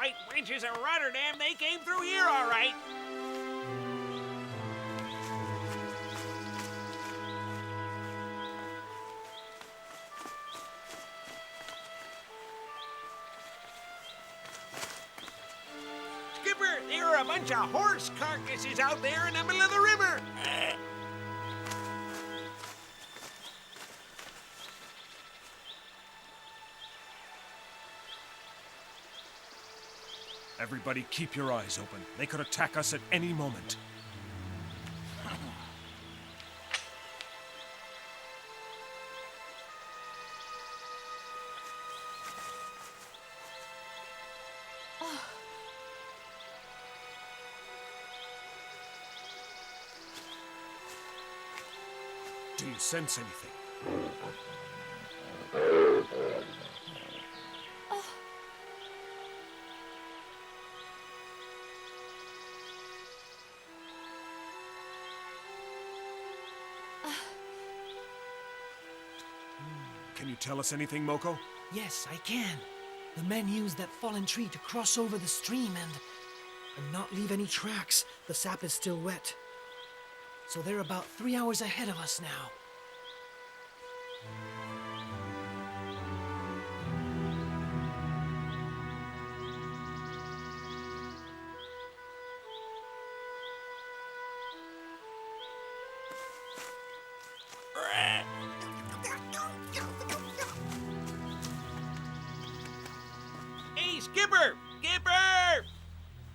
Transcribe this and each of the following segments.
white wenches of Rotterdam, they came through here all right. Skipper, there are a bunch of horse carcasses out there in the middle of the river. Everybody keep your eyes open. They could attack us at any moment. Do you sense anything? Can you tell us anything, Moko? Yes, I can. The men used that fallen tree to cross over the stream and not leave any tracks. The sap is still wet. So they're about 3 hours ahead of us now. Hey, Skipper! Skipper!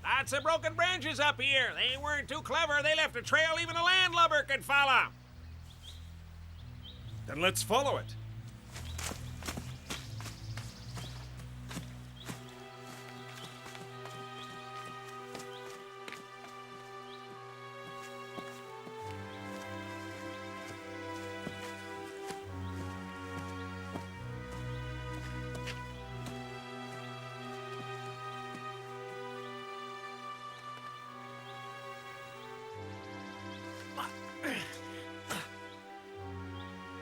Lots of broken branches up here. They weren't too clever. They left a trail even a landlubber could follow. Then let's follow it.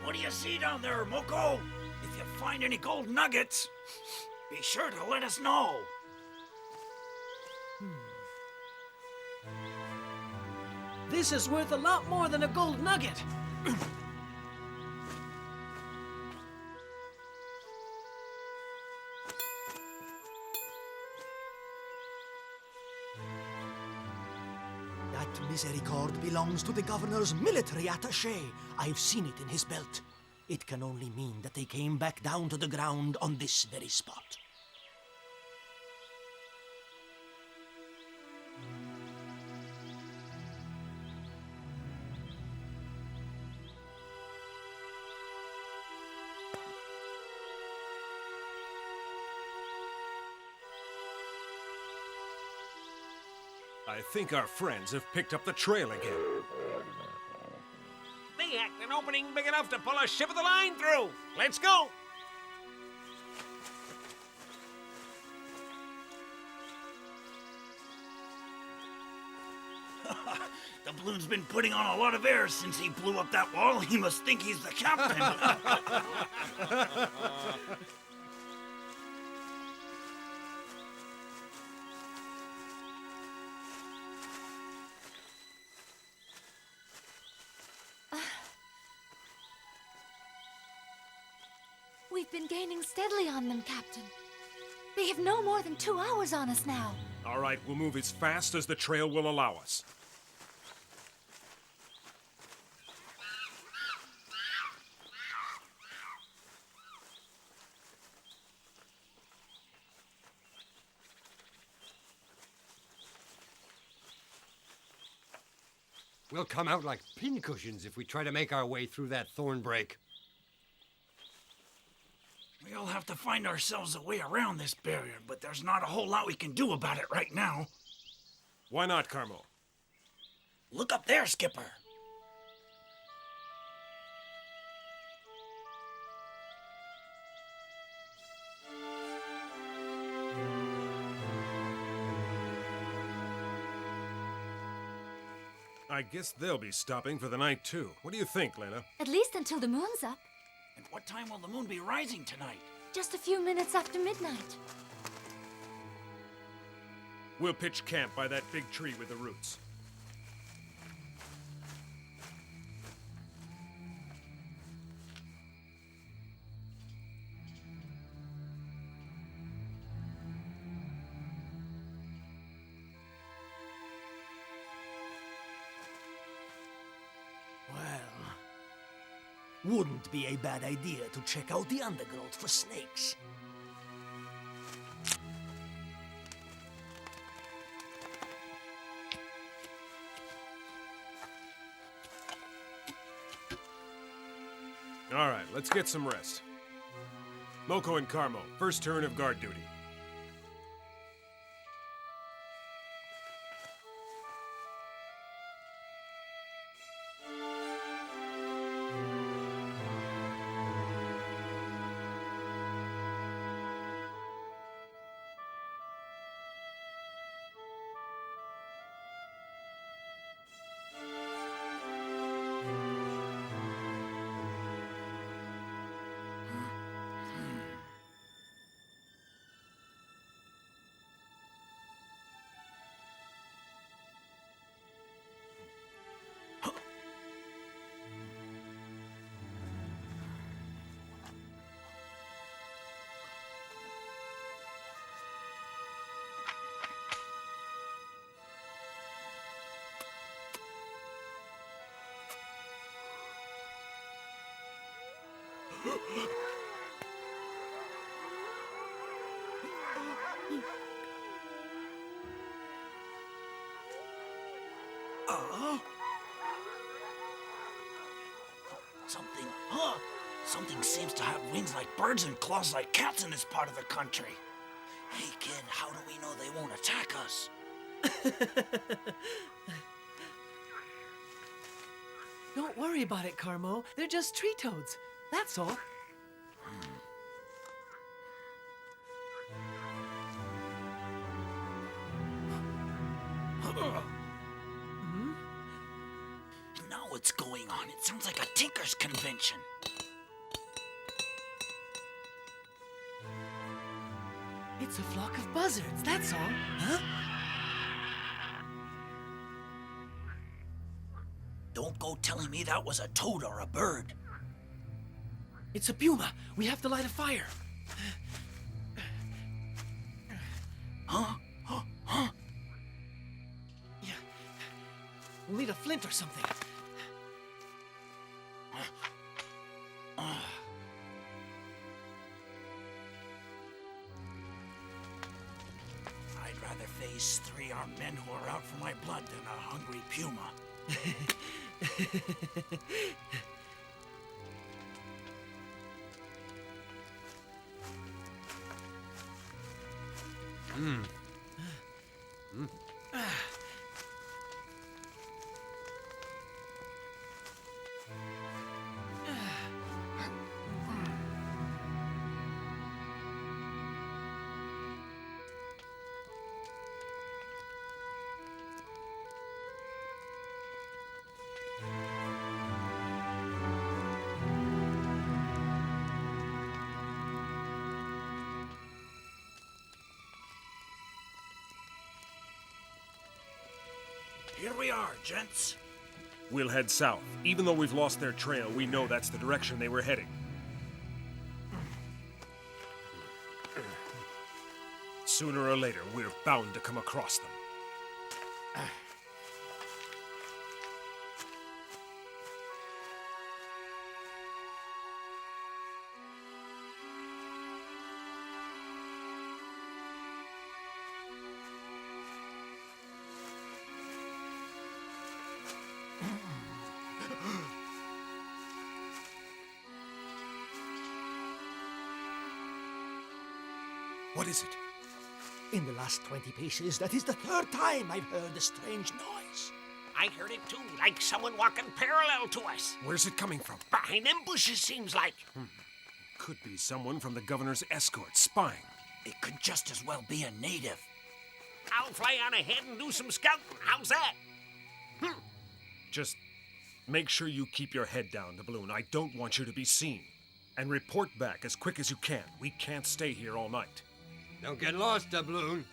What do you see down there, Moko? If you find any gold nuggets, be sure to let us know. This is worth a lot more than a gold nugget. That miséricorde belongs to the governor's military attaché. I've seen it in his belt. It can only mean that they came back down to the ground on this very spot. I think our friends have picked up the trail again. They hacked an opening big enough to pull a ship of the line through. Let's go! The balloon's been putting on a lot of air since he blew up that wall. He must think he's the captain. We've been gaining steadily on them, Captain. They have no more than 2 hours on us now. All right, we'll move as fast as the trail will allow us. We'll come out like pincushions if we try to make our way through that thorn break. We'll have to find ourselves a way around this barrier, but there's not a whole lot we can do about it right now. Why not, Carmaux? Look up there, Skipper. I guess they'll be stopping for the night, too. What do you think, Leila? At least until the moon's up. And what time will the moon be rising tonight? Just a few minutes after midnight. We'll pitch camp by that big tree with the roots. Well, wouldn't be a bad idea to check out the undergrowth for snakes. All right, let's get some rest. Moko and Carmaux, first turn of guard duty. Something seems to have wings like birds and claws like cats in this part of the country. Hey, kid, how do we know they won't attack us? Don't worry about it, Carmaux. They're just tree toads. That's all. Now what's going on? It sounds like a tinker's convention. It's a flock of buzzards, that's all. Huh? Don't go telling me that was a toad or a bird. It's a puma. We have to light a fire. Huh? Huh? Yeah. We'll need a flint or something. I'd rather face 3 armed men who are out for my blood than a hungry puma. Here we are, gents. We'll head south. Even though we've lost their trail, we know that's the direction they were heading. Sooner or later, we're bound to come across them. What is it? In the last 20 paces, that is the 3rd time I've heard a strange noise. I heard it too, like someone walking parallel to us. Where's it coming from? Behind them bushes, seems like. Could be someone from the governor's escort spying. It could just as well be a native. I'll fly on ahead and do some scouting. How's that? Just make sure you keep your head down, Doubloon. I don't want you to be seen. And report back as quick as you can. We can't stay here all night. Don't get lost, Doubloon.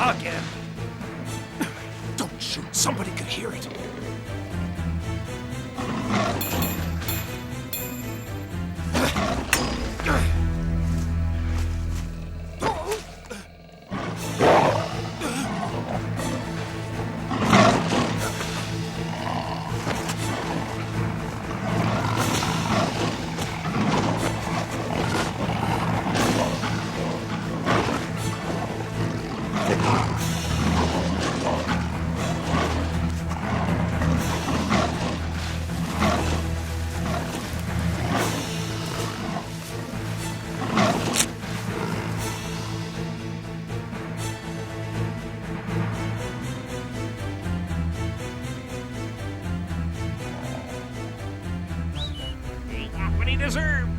I'll get him. Don't shoot. Somebody could hear it. He got what he deserved.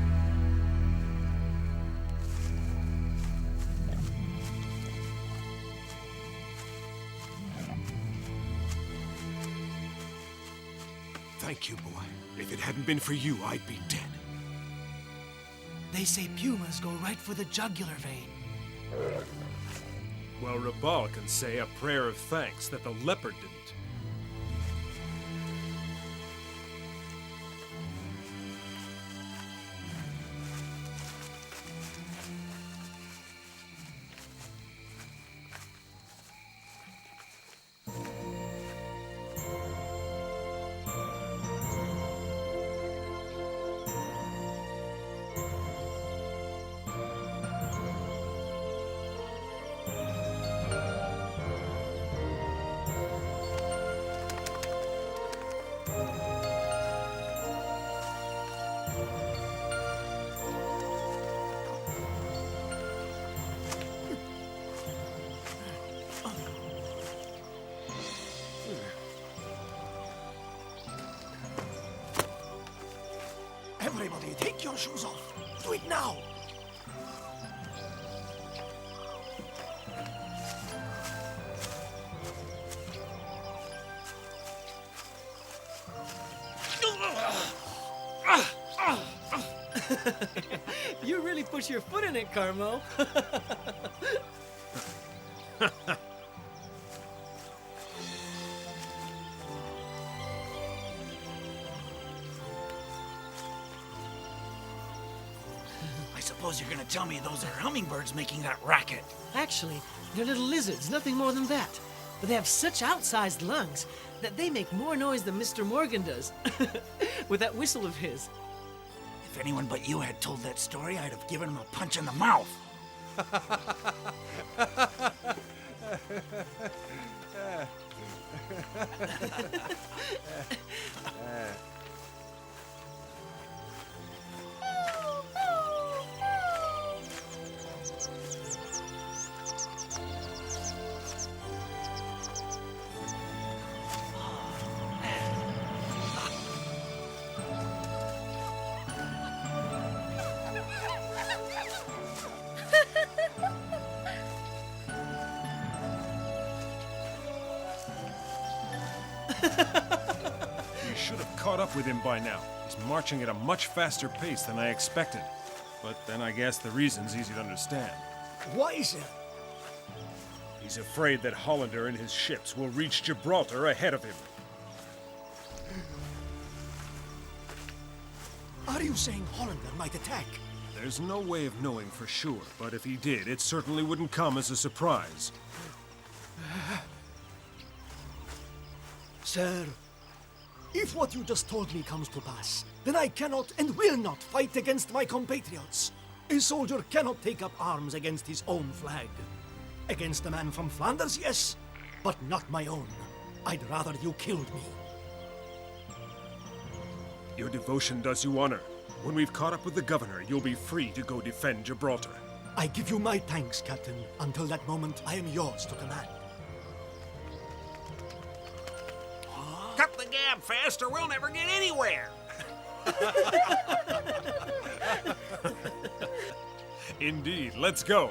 Thank you, boy. If it hadn't been for you, I'd be dead. They say pumas go right for the jugular vein. Well, Rabal can say a prayer of thanks that the leopard didn't. Everybody, take your shoes off. Do it now. You really put your foot in it, Carmaux. I suppose you're gonna tell me those are hummingbirds making that racket. Actually, they're little lizards, nothing more than that. But they have such outsized lungs that they make more noise than Mr. Morgan does with that whistle of his. If anyone but you had told that story, I'd have given him a punch in the mouth. You should have caught up with him by now. He's marching at a much faster pace than I expected. But then I guess the reason's easy to understand. Why is it? He's afraid that Hollander and his ships will reach Gibraltar ahead of him. Are you saying Hollander might attack? There's no way of knowing for sure, but if he did, it certainly wouldn't come as a surprise. Sir, If what you just told me comes to pass, then I cannot and will not fight against my compatriots. A soldier cannot take up arms against his own flag. Against a man from Flanders, yes, but not my own. I'd rather you killed me. Your devotion does you honor. When we've caught up with the governor, you'll be free to go defend Gibraltar. I give you my thanks, Captain. Until that moment, I am yours to command. Cut the gab fast or we'll never get anywhere. Indeed, let's go.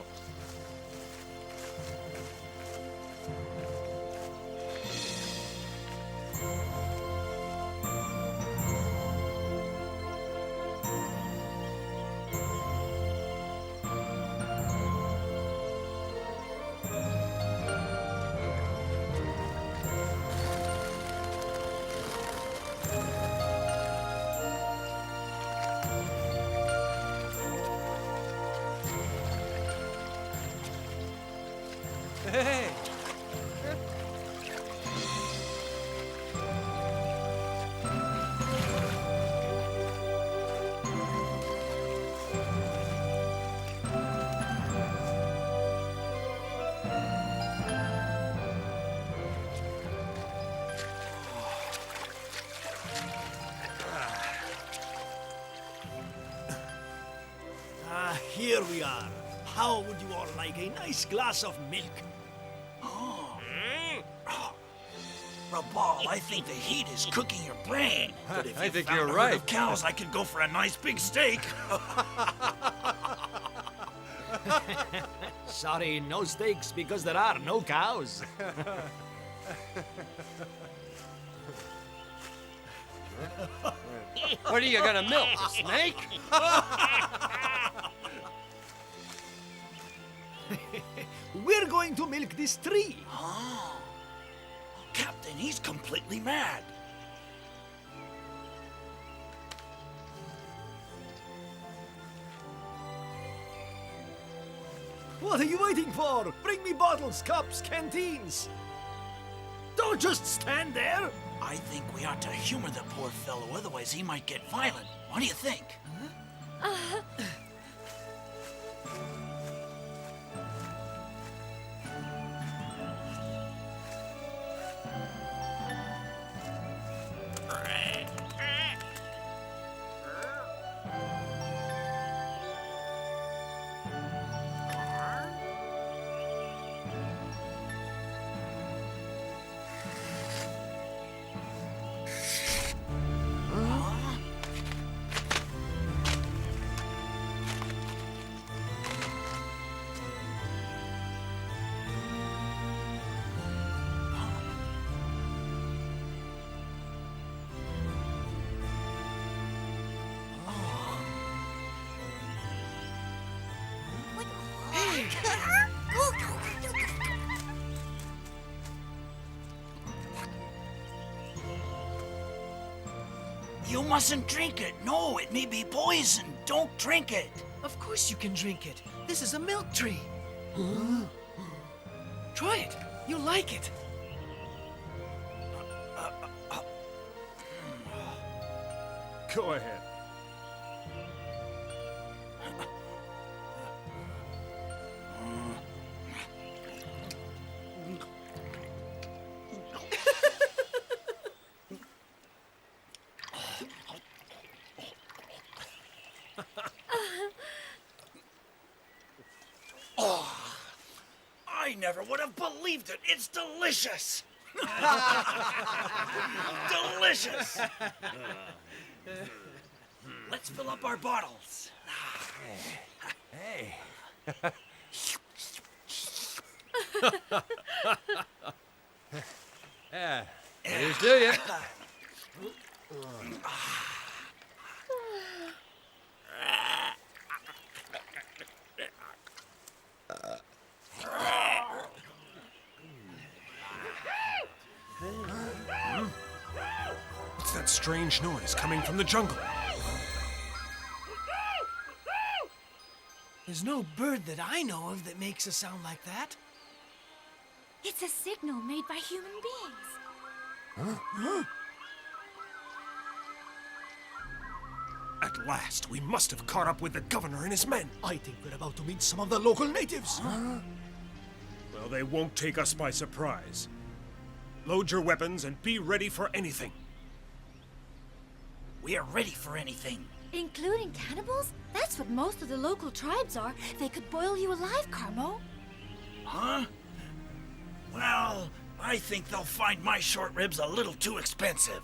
Hey! Here we are. How would you all like a nice glass of milk? Rabal, I think the heat is cooking your brain. But if I you think found you're a herd right. of cows, I could go for a nice big steak. Sorry, no steaks because there are no cows. What are you gonna milk? A snake? We're going to milk this tree. Captain, he's completely mad. What are you waiting for? Bring me bottles, cups, canteens. Don't just stand there. I think we ought to humor the poor fellow, otherwise he might get violent. What do you think? You mustn't drink it. No, it may be poison. Don't drink it. Of course you can drink it. This is a milk tree. Try it. You'll like it. Go ahead. I never would have believed it. It's delicious. Delicious. Let's fill up our bottles. Hey. Yeah. Here's to you. What's that strange noise coming from the jungle? There's no bird that I know of that makes a sound like that. It's a signal made by human beings. At last, we must have caught up with the governor and his men. I think we're about to meet some of the local natives. Well, they won't take us by surprise. Load your weapons and be ready for anything. We are ready for anything. Including cannibals? That's what most of the local tribes are. They could boil you alive, Carmaux. Huh? Well, I think they'll find my short ribs a little too expensive.